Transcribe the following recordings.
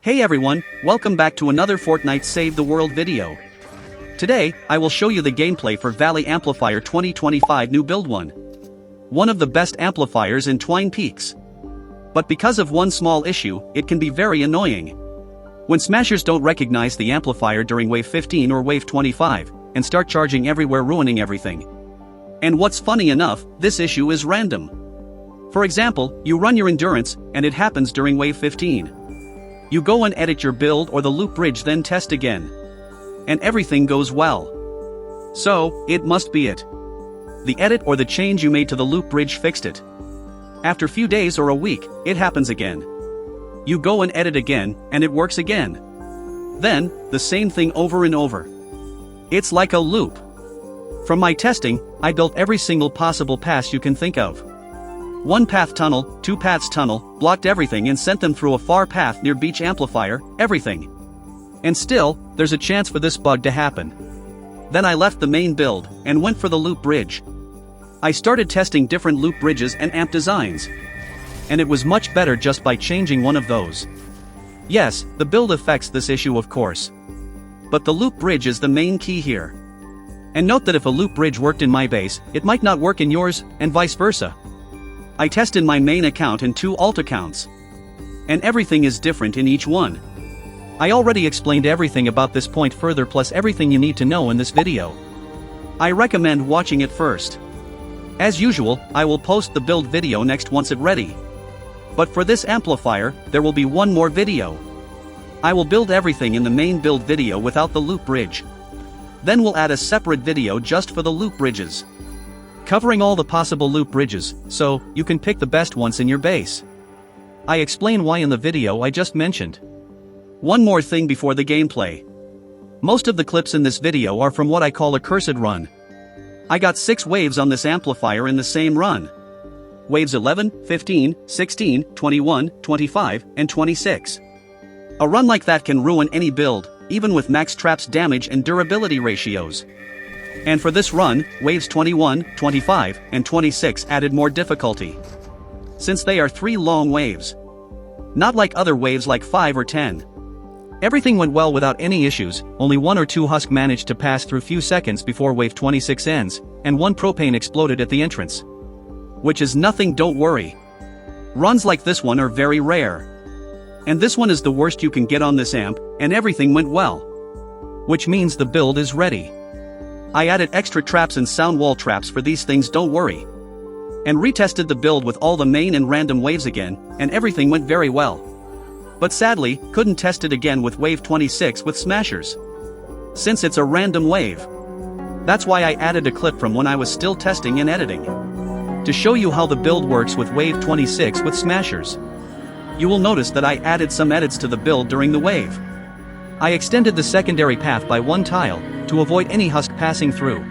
Hey everyone, welcome back to another Fortnite Save the World video. Today, I will show you the gameplay for Valley Amplifier 2025 New Build 1. One of the best amplifiers in Twine peaks. But because of one small issue, it can be very annoying. When smashers don't recognize the amplifier during wave 15 or wave 25, and start charging everywhere, ruining everything. And what's funny enough, this issue is random. For example, you run your endurance, and it happens during wave 15. You go and edit your build or the loop bridge, then test again. And everything goes well. So, it must be it. The edit or the change you made to the loop bridge fixed it. After few days or a week, it happens again. You go and edit again, and it works again. Then, the same thing over and over. It's like a loop. From my testing, I built every single possible pass you can think of. 1 path tunnel, 2 paths tunnel, blocked everything and sent them through a far path near beach amplifier, everything. And still, there's a chance for this bug to happen. Then I left the main build, and went for the loop bridge. I started testing different loop bridges and amp designs. And it was much better just by changing one of those. Yes, the build affects this issue of course. But the loop bridge is the main key here. And note that if a loop bridge worked in my base, it might not work in yours, and vice versa. I test in my main account and 2 alt accounts. And everything is different in each one. I already explained everything about this point further, plus everything you need to know in this video. I recommend watching it first. As usual, I will post the build video next once it's ready. But for this amplifier, there will be one more video. I will build everything in the main build video without the loop bridge. Then we'll add a separate video just for the loop bridges. Covering all the possible loop bridges, so you can pick the best ones in your base. I explain why in the video I just mentioned. One more thing before the gameplay. Most of the clips in this video are from what I call a cursed run. I got 6 waves on this amplifier in the same run. Waves 11, 15, 16, 21, 25, and 26. A run like that can ruin any build, even with max traps damage and durability ratios. And for this run, waves 21, 25, and 26 added more difficulty. Since they are 3 long waves. Not like other waves like 5 or 10. Everything went well without any issues, only 1 or 2 husk managed to pass through few seconds before wave 26 ends, and 1 propane exploded at the entrance. Which is nothing, don't worry. Runs like this one are very rare. And this one is the worst you can get on this amp, and everything went well. Which means the build is ready. I added extra traps and sound wall traps for these things, don't worry. And retested the build with all the main and random waves again, and everything went very well. But sadly, couldn't test it again with wave 26 with smashers. Since it's a random wave. That's why I added a clip from when I was still testing and editing. To show you how the build works with wave 26 with smashers. You will notice that I added some edits to the build during the wave. I extended the secondary path by 1 tile, to avoid any husk passing through.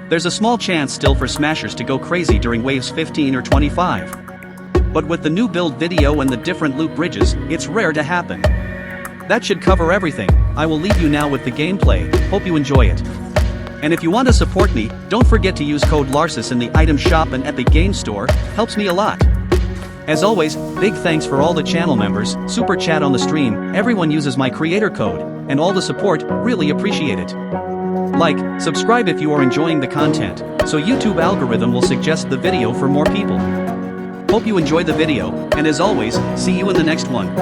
There's a small chance still for smashers to go crazy during waves 15 or 25. But with the new build video and the different loop bridges, it's rare to happen. That should cover everything. I will leave you now with the gameplay, hope you enjoy it. And if you want to support me, don't forget to use code Larsis in the item shop and Epic Games Store, helps me a lot. As always, big thanks for all the channel members, super chat on the stream, everyone uses my creator code, and all the support, really appreciate it. Like, subscribe if you are enjoying the content, so YouTube algorithm will suggest the video for more people. Hope you enjoyed the video, and as always, see you in the next one.